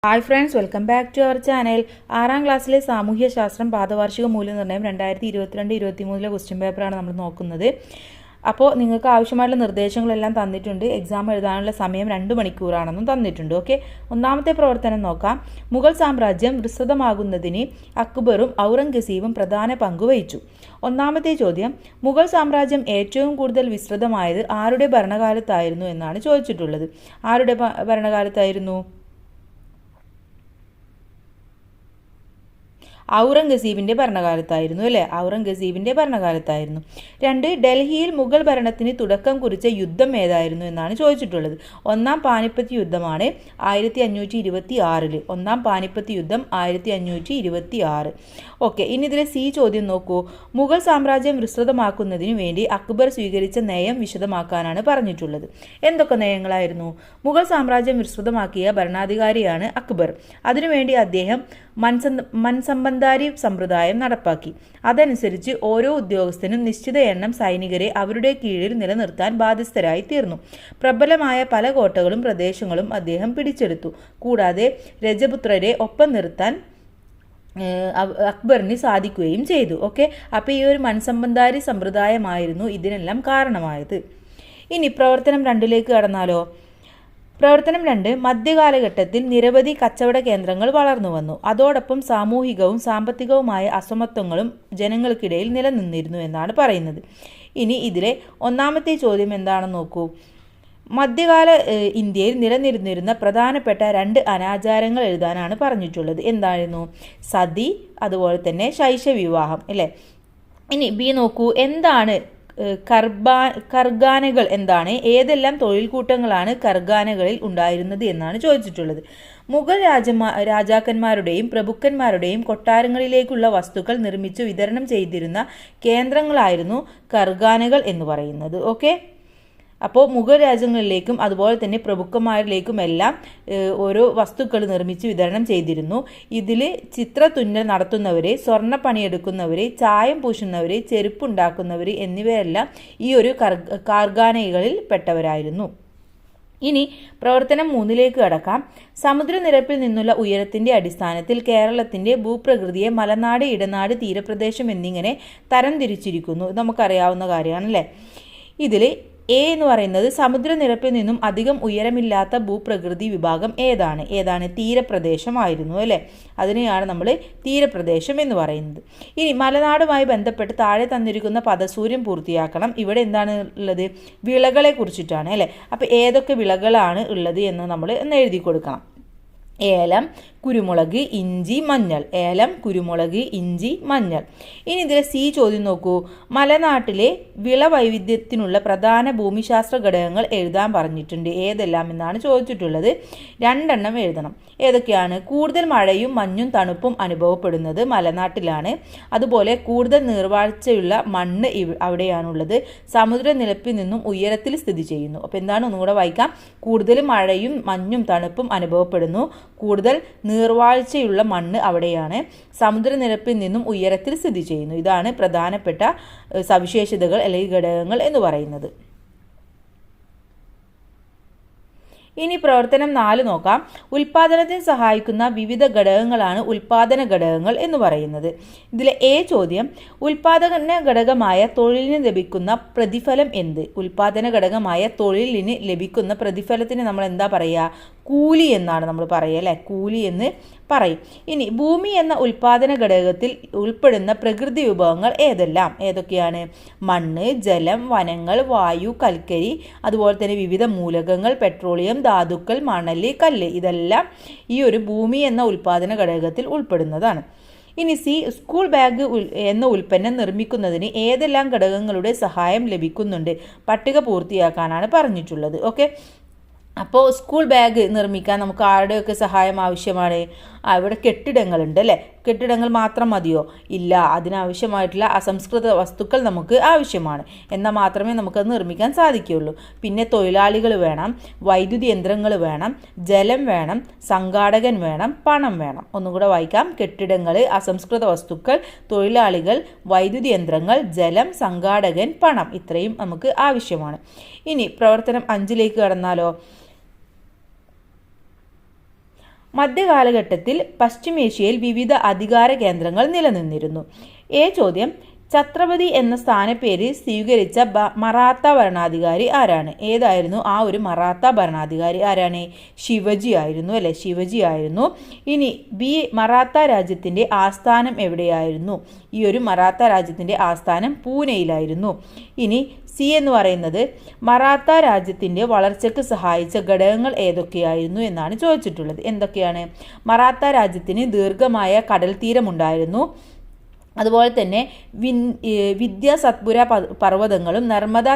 Hi friends, welcome back to our channel. 6ാം ക്ലാസ്സിലെ സാമൂഹ്യശാസ്ത്രം പാദവാർഷിക മൂല്യനിർണ്ണയം 2022-23 ക്വസ്റ്റ്യൻ പേപ്പറാണ് നമ്മൾ നോക്കുന്നത്. അപ്പോൾ നിങ്ങൾക്ക് ആവശ്യമായിട്ടുള്ള നിർദ്ദേശങ്ങളെല്ലാം തന്നിട്ടുണ്ട്. എക്സാം എഴുതാനുള്ള സമയം 2 മണിക്കൂറാണെന്നും തന്നിട്ടുണ്ട്. ഓക്കെ, ഒന്നാമത്തെ പ്രവർത്തനം നോക്കാം. മുഗൾ സാമ്രാജ്യം വിസ്തൃതമാകുന്നതിന് അക്ബറും ഔറംഗസീബും പ്രധാന പങ്ക് വഹിച്ചു. ഒന്നാമത്തെ ചോദ്യം, മുഗൾ സാമ്രാജ്യം ഏറ്റവും കൂടുതൽ വിസ്തൃതമായത് ആരുടെ ഭരണകാലത്തായിരുന്നു എന്നാണ് ചോദിച്ചിട്ടുള്ളത്. ആരുടെ ഭരണകാലത്തായിരുന്നു? ഔറംഗസീബിൻ്റെ ഭരണകാലത്തായിരുന്നു അല്ലേ? ഔറംഗസീബിൻ്റെ ഭരണകാലത്തായിരുന്നു. 2, ഡൽഹിയിൽ മുഗൾ ഭരണത്തിന് തുടക്കം കുറിച്ച യുദ്ധം ഏതായിരുന്നു എന്നാണ് ചോദിച്ചിട്ടുള്ളത്. ഒന്നാം പാനിപ്പത്ത് യുദ്ധമാണ് 1526. ഒന്നാം പാനിപ്പത്ത് യുദ്ധം 1526. ഓക്കെ, ഇനി ഇതിലെ സി ചോദ്യം നോക്കൂ. മുഗൾ സാമ്രാജ്യം വിസ്തൃതമാക്കുന്നതിനു വേണ്ടി അക്ബർ സ്വീകരിച്ച നയം വിശദമാക്കാനാണ് പറഞ്ഞിട്ടുള്ളത്. എന്തൊക്കെ നയങ്ങളായിരുന്നു? മുഗൾ സാമ്രാജ്യം വിസ്തൃതമാക്കിയ ഭരണാധികാരിയാണ് അക്ബർ. അതിനുവേണ്ടി അദ്ദേഹം മൻസംബന്ധാരി സമ്പ്രദായം നടപ്പാക്കി. അതനുസരിച്ച് ഓരോ ഉദ്യോഗസ്ഥനും നിശ്ചിത എണ്ണം സൈനികരെ അവരുടെ കീഴിൽ നിലനിർത്താൻ ബാധ്യസ്ഥരായി തീർന്നു. പ്രബലമായ പല കോട്ടകളും പ്രദേശങ്ങളും അദ്ദേഹം പിടിച്ചെടുത്തു. കൂടാതെ രജപുത്രരെ ഒപ്പം നിർത്താൻ അക്ബറിന് സാധിക്കുകയും ചെയ്തു. ഓക്കെ, അപ്പോൾ ഈ ഒരു മൻസംബന്ധാരി സമ്പ്രദായമായിരുന്നു ഇതിനെല്ലാം കാരണമായത്. ഇനി പ്രവർത്തനം 2ലേക്ക് കടന്നാലോ. പ്രവർത്തനം 2, മധ്യകാലഘട്ടത്തിൽ നിരവധി കച്ചവട കേന്ദ്രങ്ങൾ വളർന്നു വന്നു. അതോടൊപ്പം സാമൂഹികവും സാമ്പത്തികവുമായ അസമത്വങ്ങളും ജനങ്ങൾക്കിടയിൽ നിലനിന്നിരുന്നു എന്നാണ് പറയുന്നത്. ഇനി ഇതിലെ ഒന്നാമത്തെ ചോദ്യം എന്താണെന്ന് നോക്കൂ. മധ്യകാല ഇന്ത്യയിൽ നിലനിന്നിരുന്ന പ്രധാനപ്പെട്ട 2 അനാചാരങ്ങൾ എഴുതാനാണ് പറഞ്ഞിട്ടുള്ളത്. എന്തായിരുന്നു? സതി, അതുപോലെ തന്നെ ശൈശവിവാഹം അല്ലേ? ഇനി ബി നോക്കൂ. എന്താണ് കർഗാനകൾ? എന്താണ്? ഏതെല്ലാം തൊഴിൽ കൂട്ടങ്ങളാണ് കർഗാനകളിൽ ഉണ്ടായിരുന്നത് എന്നാണ് ചോദിച്ചിട്ടുള്ളത്. മുഗൾ രാജാക്കന്മാരുടെയും പ്രഭുക്കന്മാരുടെയും കൊട്ടാരങ്ങളിലേക്കുള്ള വസ്തുക്കൾ നിർമ്മിച്ചു വിതരണം ചെയ്തിരുന്ന കേന്ദ്രങ്ങളായിരുന്നു കർഗാനകൾ എന്ന് പറയുന്നത്. ഓക്കെ, അപ്പോൾ മുഗൾ രാജ്യങ്ങളിലേക്കും അതുപോലെ തന്നെ പ്രഭുക്കന്മാരിലേക്കുമെല്ലാം ഓരോ വസ്തുക്കൾ നിർമ്മിച്ച് വിതരണം ചെയ്തിരുന്നു. ഇതിൽ ചിത്രത്തുന്നൽ നടത്തുന്നവർ, സ്വർണ്ണ പണിയെടുക്കുന്നവർ, ചായം പൂശുന്നവർ, ചെരുപ്പുണ്ടാക്കുന്നവർ എന്നിവരെല്ലാം ഈ ഒരു കാർഖാനകളിൽ പെട്ടവരായിരുന്നു. ഇനി പ്രവർത്തനം 3ലേക്ക് കടക്കാം. സമുദ്രനിരപ്പിൽ നിന്നുള്ള ഉയരത്തിൻ്റെ അടിസ്ഥാനത്തിൽ കേരളത്തിൻ്റെ ഭൂപ്രകൃതിയെ മലനാട്, ഇടനാട്, തീരപ്രദേശം എന്നിങ്ങനെ തരംതിരിച്ചിരിക്കുന്നു. ഇത് നമുക്കറിയാവുന്ന കാര്യമാണല്ലേ. ഇതിൽ എ എന്ന് പറയുന്നത് സമുദ്രനിരപ്പിൽ നിന്നും അധികം ഉയരമില്ലാത്ത ഭൂപ്രകൃതി വിഭാഗം ഏതാണ്? തീരപ്രദേശമായിരുന്നു അല്ലേ? അതിനെയാണ് നമ്മൾ തീരപ്രദേശം എന്ന് പറയുന്നത്. ഇനി മലനാടുമായി ബന്ധപ്പെട്ട് താഴെ തന്നിരിക്കുന്ന പദസൂര്യം പൂർത്തിയാക്കണം. ഇവിടെ എന്താണ് ഉള്ളത്? വിളകളെ കുറിച്ചിട്ടാണ് അല്ലേ? അപ്പോൾ ഏതൊക്കെ വിളകളാണ് ഉള്ളത് എന്ന് നമ്മൾ ഒന്ന് എഴുതി കൊടുക്കണം. ഏലം, കുരുമുളക്, ഇഞ്ചി, മഞ്ഞൾ. ഏലം, കുരുമുളക്, ഇഞ്ചി, മഞ്ഞൾ. ഇനി ഇതിലെ സി ചോദ്യം നോക്കൂ. മലനാട്ടിലെ വിള വൈവിധ്യത്തിനുള്ള പ്രധാന ഭൂമിശാസ്ത്ര ഘടകങ്ങൾ എഴുതാൻ പറഞ്ഞിട്ടുണ്ട്. ഏതെല്ലാം എന്നാണ് ചോദിച്ചിട്ടുള്ളത്. 2 എണ്ണം എഴുതണം. ഏതൊക്കെയാണ്? കൂടുതൽ മഴയും മഞ്ഞും തണുപ്പും അനുഭവപ്പെടുന്നത് മലനാട്ടിലാണ്. അതുപോലെ കൂടുതൽ നീർവാഴ്ചയുള്ള മണ്ണ് അവിടെയാണുള്ളത്. സമുദ്രനിരപ്പിൽ നിന്നും ഉയരത്തിൽ സ്ഥിതി ചെയ്യുന്നു. അപ്പോൾ എന്താണ്? ഒന്നുകൂടെ വായിക്കാം. കൂടുതൽ മഴയും മഞ്ഞും തണുപ്പും അനുഭവപ്പെടുന്നു. കൂടുതൽ നീർവാഴ്ചയുള്ള മണ്ണ് അവിടെയാണ്. സമുദ്രനിരപ്പിൽ നിന്നും ഉയരത്തിൽ സ്ഥിതി ചെയ്യുന്നു. ഇതാണ് പ്രധാനപ്പെട്ട സവിശേഷതകൾ അല്ലെങ്കിൽ ഘടകങ്ങൾ എന്ന് പറയുന്നത്. ഇനി പ്രവർത്തനം 4 നോക്കാം. ഉൽപാദനത്തിന് സഹായിക്കുന്ന വിവിധ ഘടകങ്ങളാണ് ഉൽപാദന ഘടകങ്ങൾ എന്ന് പറയുന്നത്. ഇതിലെ എ ചോദ്യം, ഉൽപാദന ഘടകമായ തൊഴിലിന് ലഭിക്കുന്ന പ്രതിഫലം എന്ത്? ഉൽപാദന ഘടകമായ തൊഴിലിന് ലഭിക്കുന്ന പ്രതിഫലത്തിന് നമ്മൾ എന്താ പറയുക? കൂലി എന്നാണ് നമ്മൾ പറയുക അല്ലേ? കൂലി എന്ന് പറയും. ഇനി ഭൂമി എന്ന ഉൽപാദന ഘടകത്തിൽ ഉൾപ്പെടുന്ന പ്രകൃതി വിഭവങ്ങൾ ഏതൊക്കെയാണ്? മണ്ണ്, ജലം, വനങ്ങൾ, വായു, കൽക്കരി, അതുപോലെ തന്നെ വിവിധ മൂലകങ്ങൾ, പെട്രോളിയം, ധാതുക്കൾ, മണല്, കല്ല്. ഇതെല്ലാം ഈ ഒരു ഭൂമി എന്ന ഉൽപാദന ഘടകത്തിൽ ഉൾപ്പെടുന്നതാണ്. ഇനി സി, സ്കൂൾ ബാഗ് എന്ന ഉൽപ്പന്നം നിർമ്മിക്കുന്നതിന് ഏതെല്ലാം ഘടകങ്ങളുടെ സഹായം ലഭിക്കുന്നുണ്ട്? പട്ടിക പൂർത്തിയാക്കാനാണ് പറഞ്ഞിട്ടുള്ളത്. ഓക്കെ, അപ്പോൾ സ്കൂൾ ബാഗ് നിർമ്മിക്കാൻ നമുക്ക് ആരുടെയൊക്കെ സഹായം ആവശ്യമാണ്? ഇവിടെ കെട്ടിടങ്ങളുണ്ട് അല്ലേ? കെട്ടിടങ്ങൾ മാത്രം മതിയോ? ഇല്ല, അതിനാവശ്യമായിട്ടുള്ള അസംസ്കൃത വസ്തുക്കൾ നമുക്ക് ആവശ്യമാണ്. എന്നാൽ മാത്രമേ നമുക്കത് നിർമ്മിക്കാൻ സാധിക്കുകയുള്ളൂ. പിന്നെ തൊഴിലാളികൾ വേണം, വൈദ്യുതി യന്ത്രങ്ങൾ വേണം, ജലം വേണം, സംഘാടകൻ വേണം, പണം വേണം. ഒന്നുകൂടെ വായിക്കാം. കെട്ടിടങ്ങൾ, അസംസ്കൃത വസ്തുക്കൾ, തൊഴിലാളികൾ, വൈദ്യുതി യന്ത്രങ്ങൾ, ജലം, സംഘാടകൻ, പണം. ഇത്രയും നമുക്ക് ആവശ്യമാണ്. ഇനി പ്രവർത്തനം 5ലേക്ക് കടന്നാലോ. മധ്യകാലഘട്ടത്തിൽ പശ്ചിമേഷ്യയിൽ വിവിധ അധികാര കേന്ദ്രങ്ങൾ നിലനിന്നിരുന്നു. ചോദ്യം, ഛത്രപതി എന്ന സ്ഥാനപ്പേര് സ്വീകരിച്ച മറാത്ത ഭരണാധികാരി ആരാണ്? ഏതായിരുന്നു ആ ഒരു മറാത്ത ഭരണാധികാരി? ആരാണ്? ശിവജി ആയിരുന്നു അല്ലെ, ശിവജി ആയിരുന്നു. ഇനി മറാത്ത രാജ്യത്തിൻ്റെ ആസ്ഥാനം എവിടെയായിരുന്നു? ഈ ഒരു മറാത്ത രാജ്യത്തിൻ്റെ ആസ്ഥാനം പൂനെയിലായിരുന്നു. ഇനി സി എന്ന് പറയുന്നത് മറാത്ത രാജ്യത്തിൻ്റെ വളർച്ചയ്ക്ക് സഹായിച്ച ഘടകങ്ങൾ ഏതൊക്കെയായിരുന്നു എന്നാണ് ചോദിച്ചിട്ടുള്ളത്. എന്തൊക്കെയാണ്? മറാത്ത രാജ്യത്തിന് ദീർഘമായ കടൽ തീരമുണ്ടായിരുന്നു. അതുപോലെ തന്നെ വിന്ധ്യ സത്പുര പർവ്വതങ്ങളും നർമ്മദ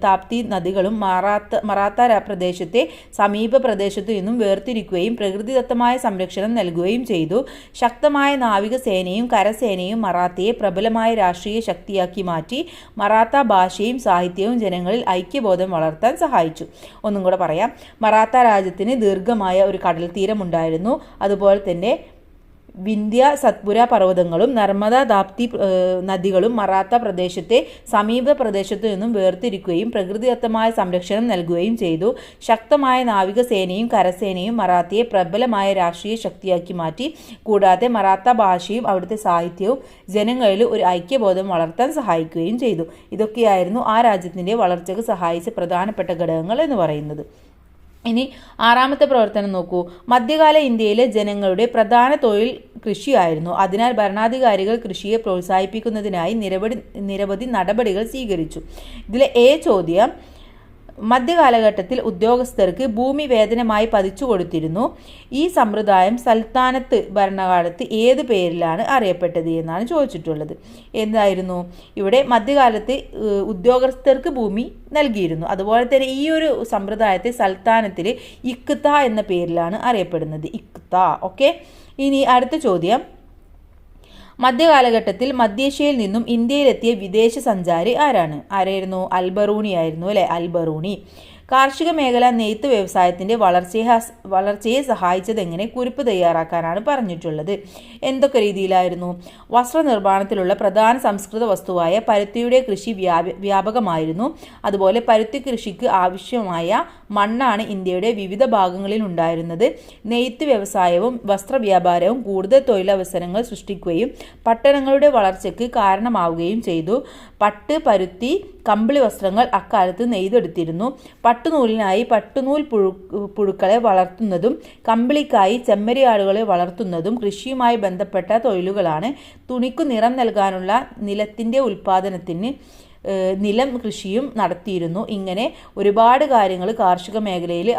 താപ്തി നദികളും മറാത്ത പ്രദേശത്തെ സമീപ പ്രദേശത്തു നിന്നും വേർതിരിക്കുകയും പ്രകൃതിദത്തമായ സംരക്ഷണം നൽകുകയും ചെയ്തു. ശക്തമായ നാവികസേനയും കരസേനയും മറാത്തയെ പ്രബലമായ രാഷ്ട്രീയ ശക്തിയാക്കി മാറ്റി. മറാത്ത ഭാഷയും സാഹിത്യവും ജനങ്ങളിൽ ഐക്യബോധം വളർത്താൻ സഹായിച്ചു. ഒന്നും കൂടെ പറയാം. മറാത്ത രാജ്യത്തിന് ദീർഘമായ ഒരു കടൽ തീരമുണ്ടായിരുന്നു. അതുപോലെ തന്നെ വിന്ധ്യ സത്പുര പർവ്വതങ്ങളും നർമ്മദ താപ്തി നദികളും മറാത്ത പ്രദേശത്തെ സമീപ പ്രദേശത്തു നിന്നും വേർതിരിക്കുകയും പ്രകൃതിദത്തമായ സംരക്ഷണം നൽകുകയും ചെയ്തു. ശക്തമായ നാവികസേനയും കരസേനയും മറാത്തയെ പ്രബലമായ രാഷ്ട്രീയ ശക്തിയാക്കി മാറ്റി. കൂടാതെ മറാത്ത ഭാഷയും അവിടുത്തെ സാഹിത്യവും ജനങ്ങളിൽ ഒരു ഐക്യബോധം വളർത്താൻ സഹായിക്കുകയും ചെയ്തു. ഇതൊക്കെയായിരുന്നു ആ രാജ്യത്തിൻ്റെ വളർച്ചയ്ക്ക് സഹായിച്ച പ്രധാനപ്പെട്ട ഘടകങ്ങൾ എന്ന് പറയുന്നത്. ഇനി ആറാമത്തെ പ്രവർത്തനം നോക്കൂ. മധ്യകാല ഇന്ത്യയിലെ ജനങ്ങളുടെ പ്രധാന തൊഴിൽ കൃഷിയായിരുന്നു. അതിനാൽ ഭരണാധികാരികൾ കൃഷിയെ പ്രോത്സാഹിപ്പിക്കുന്നതിനായി നിരവധി നടപടികൾ സ്വീകരിച്ചു. ഇതിലെ ചോദ്യം, മധ്യകാലഘട്ടത്തിൽ ഉദ്യോഗസ്ഥർക്ക് ഭൂമി വേതനമായി പതിച്ചു കൊടുത്തിരുന്നു. ഈ സമ്പ്രദായം സൽത്താനത്ത് ഭരണകാലത്ത് ഏത് പേരിലാണ് അറിയപ്പെട്ടത് എന്നാണ് ചോദിച്ചിട്ടുള്ളത്. എന്തായിരുന്നു? ഇവിടെ മധ്യകാലത്ത് ഉദ്യോഗസ്ഥർക്ക് ഭൂമി നൽകിയിരുന്നു. അതുപോലെ തന്നെ ഈ ഒരു സമ്പ്രദായത്തെ സൽത്താനത്തിൽ ഇഖ്ത എന്ന പേരിലാണ് അറിയപ്പെടുന്നത്. ഇഖ്ത. ഓക്കെ. ഇനി അടുത്ത ചോദ്യം, മധ്യകാലഘട്ടത്തിൽ മധ്യേഷ്യയിൽ നിന്നും ഇന്ത്യയിലെത്തിയ വിദേശ സഞ്ചാരി ആരായിരുന്നു? അൽബറൂണി ആയിരുന്നു അല്ലെ, അൽബറൂണി. കാർഷിക മേഖല നെയ്ത്ത് വ്യവസായത്തിൻ്റെ വളർച്ചയെ സഹായിച്ചതെങ്ങനെ? കുറിപ്പ് തയ്യാറാക്കാനാണ് പറഞ്ഞിട്ടുള്ളത്. എന്തൊക്കെ രീതിയിലായിരുന്നു? വസ്ത്രനിർമ്മാണത്തിലുള്ള പ്രധാന സംസ്കൃത വസ്തുവായ പരുത്തിയുടെ കൃഷി വ്യാപകമായിരുന്നു. അതുപോലെ പരുത്തി കൃഷിക്ക് ആവശ്യമായ മണ്ണാണ് ഇന്ത്യയുടെ വിവിധ ഭാഗങ്ങളിൽ ഉണ്ടായിരുന്നത്. നെയ്ത്ത് വ്യവസായവും വസ്ത്രവ്യാപാരവും കൂടുതൽ തൊഴിലവസരങ്ങൾ സൃഷ്ടിക്കുകയും പട്ടണങ്ങളുടെ വളർച്ചയ്ക്ക് കാരണമാവുകയും ചെയ്തു. പട്ട്, പരുത്തി, കമ്പിളി വസ്ത്രങ്ങൾ അക്കാലത്ത് നെയ്തെടുത്തിരുന്നു. പട്ടുനൂലിനായി പട്ടുനൂൽ പുഴുക്കളെ വളർത്തുന്നതും കമ്പിളിക്കായി ചെമ്മരിയാടുകളെ വളർത്തുന്നതും കൃഷിയുമായി ബന്ധപ്പെട്ട തൊഴിലുകളാണ്. തുണിക്കു നിറം നൽകാനുള്ള നിലത്തിൻ്റെ ഉൽപ്പാദനത്തിന് നിലം കൃഷിയും നടത്തിയിരുന്നു. ഇങ്ങനെ ഒരുപാട് കാര്യങ്ങൾ കാർഷിക മേഖലയിൽ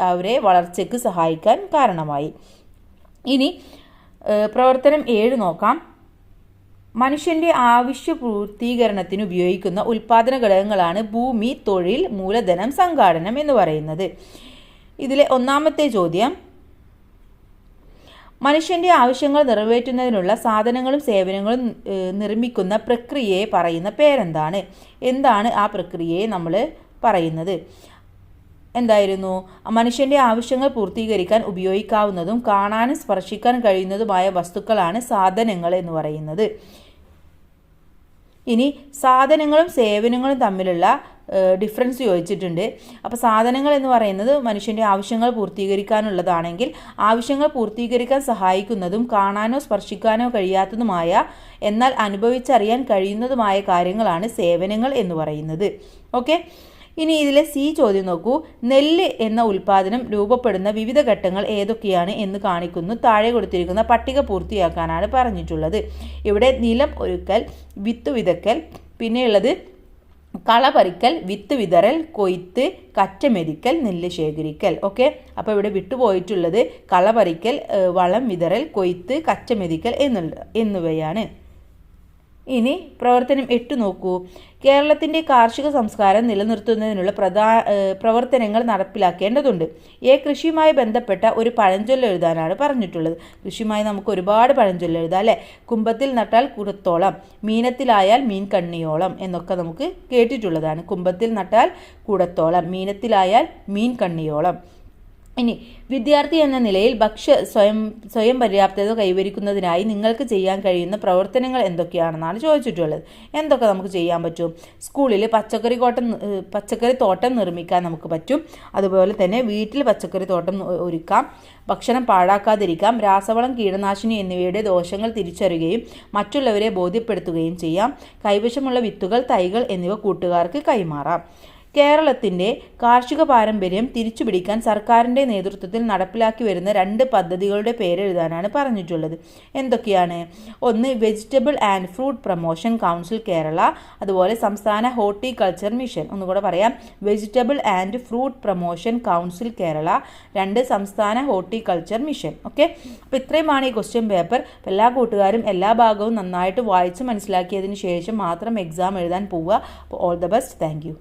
അവരെ വളർച്ചയ്ക്ക് സഹായിക്കാൻ കാരണമായി. ഇനി പ്രവർത്തനം 7 നോക്കാം. മനുഷ്യൻ്റെ ആവശ്യ പൂർത്തീകരണത്തിന് ഉപയോഗിക്കുന്ന ഉൽപ്പാദന ഘടകങ്ങളാണ് ഭൂമി, തൊഴിൽ, മൂലധനം, സംഘാടനം എന്ന് പറയുന്നത്. ഇതിലെ ഒന്നാമത്തെ ചോദ്യം, മനുഷ്യൻ്റെ ആവശ്യങ്ങൾ നിറവേറ്റുന്നതിനുള്ള സാധനങ്ങളും സേവനങ്ങളും നിർമ്മിക്കുന്ന പ്രക്രിയയെ പറയുന്ന പേരെന്താണ്? എന്താണ് ആ പ്രക്രിയയെ നമ്മൾ പറയുന്നത്? എന്തായിരുന്നു? മനുഷ്യൻ്റെ ആവശ്യങ്ങൾ പൂർത്തീകരിക്കാൻ ഉപയോഗിക്കാവുന്നതും കാണാനും സ്പർശിക്കാൻ കഴിയുന്നതുമായ വസ്തുക്കളാണ് സാധനങ്ങൾ എന്ന് പറയുന്നത്. ഇനി സാധനങ്ങളും സേവനങ്ങളും തമ്മിലുള്ള ഡിഫറൻസ് ചോദിച്ചിട്ടുണ്ട്. അപ്പോൾ സാധനങ്ങൾ എന്ന് പറയുന്നത് മനുഷ്യൻ്റെ ആവശ്യങ്ങൾ പൂർത്തീകരിക്കാനുള്ളതാണെങ്കിൽ ആവശ്യങ്ങൾ പൂർത്തീകരിക്കാൻ സഹായിക്കുന്നതും കാണാനോ സ്പർശിക്കാനോ കഴിയാത്തതുമായ എന്നാൽ അനുഭവിച്ചറിയാൻ കഴിയുന്നതുമായ കാര്യങ്ങളാണ് സേവനങ്ങൾ എന്ന് പറയുന്നത്. ഓക്കെ. ഇനി ഇതിലെ സി ചോദ്യം നോക്കൂ. നെല്ല് എന്ന ഉൽപ്പാദനം രൂപപ്പെടുന്ന വിവിധ ഘട്ടങ്ങൾ ഏതൊക്കെയാണ് എന്ന് കാണിക്കുന്നു. താഴെ കൊടുത്തിരിക്കുന്ന പട്ടിക പൂർത്തിയാക്കാനാണ് പറഞ്ഞിട്ടുള്ളത്. ഇവിടെ നിലം ഒരുക്കൽ, വിത്ത് വിതക്കൽ, പിന്നെയുള്ളത് കള പറിക്കൽ, വിത്ത് വിതറൽ, കൊയ്ത്ത്, കറ്റമെതിക്കൽ, നെല്ല് ശേഖരിക്കൽ. ഓക്കെ. അപ്പോൾ ഇവിടെ വിട്ടുപോയിട്ടുള്ളത് കള പറിക്കൽ, വളം വിതറൽ, കൊയ്ത്ത്, കറ്റമെതിക്കൽ എന്നിവയാണ്. ഇനി പ്രവർത്തനം 8 നോക്കൂ. കേരളത്തിൻ്റെ കാർഷിക സംസ്കാരം നിലനിർത്തുന്നതിനുള്ള പ്രവർത്തനങ്ങൾ നടപ്പിലാക്കേണ്ടതുണ്ട്. കൃഷിയുമായി ബന്ധപ്പെട്ട ഒരു പഴഞ്ചൊല്ല് എഴുതാനാണ് പറഞ്ഞിട്ടുള്ളത്. കൃഷിയുമായി നമുക്ക് ഒരുപാട് പഴഞ്ചൊല്ല് എഴുതാം അല്ലേ. കുമ്പത്തിൽ നട്ടാൽ കുടത്തോളം, മീനത്തിലായാൽ മീൻ കണ്ണിയോളം എന്നൊക്കെ നമുക്ക് കേട്ടിട്ടുള്ളതാണ്. കുമ്പത്തിൽ നട്ടാൽ കുടത്തോളം, മീനത്തിലായാൽ മീൻ കണ്ണിയോളം. ഇനി വിദ്യാർത്ഥി എന്ന നിലയിൽ സ്വയം പര്യാപ്തത കൈവരിക്കുന്നതിനായി നിങ്ങൾക്ക് ചെയ്യാൻ കഴിയുന്ന പ്രവർത്തനങ്ങൾ എന്തൊക്കെയാണെന്നാണ് ചോദിച്ചിട്ടുള്ളത്. എന്തൊക്കെ നമുക്ക് ചെയ്യാൻ പറ്റും? സ്കൂളിൽ പച്ചക്കറി തോട്ടം നിർമ്മിക്കാൻ നമുക്ക് പറ്റും. അതുപോലെ തന്നെ വീട്ടിൽ പച്ചക്കറി തോട്ടം ഒരുക്കാം. ഭക്ഷണം പാഴാക്കാതിരിക്കാം. രാസവളം, കീടനാശിനി എന്നിവയുടെ ദോഷങ്ങൾ തിരിച്ചറിയുകയും മറ്റുള്ളവരെ ബോധ്യപ്പെടുത്തുകയും ചെയ്യാം. കൈവശമുള്ള വിത്തുകൾ, തൈകൾ എന്നിവ കൂട്ടുകാർക്ക് കൈമാറാം. കേരളത്തിൻ്റെ കാർഷിക പാരമ്പര്യം തിരിച്ചുപിടിക്കാൻ സർക്കാരിൻ്റെ നേതൃത്വത്തിൽ നടപ്പിലാക്കി വരുന്ന 2 പദ്ധതികളുടെ പേരെഴുതാനാണ് പറഞ്ഞിട്ടുള്ളത്. എന്തൊക്കെയാണ്? ഒന്ന് vegetable and fruit promotion council Kerala, അതുപോലെ സംസ്ഥാന ഹോർട്ടിക്കൾച്ചർ മിഷൻ. ഒന്നുകൂടെ പറയാം, vegetable and fruit promotion council Kerala, 2 സംസ്ഥാന ഹോർട്ടിക്കൾച്ചർ മിഷൻ. ഓക്കെ, അപ്പോൾ ഇത്രയുമാണ് ഈ ക്വസ്റ്റ്യൻ പേപ്പർ. എല്ലാ കൂട്ടുകാരും എല്ലാ ഭാഗവും നന്നായിട്ട് വായിച്ച് മനസ്സിലാക്കിയതിന് ശേഷം മാത്രം എക്സാം എഴുതാൻ പോവുക. അപ്പോൾ all the best. Thank you.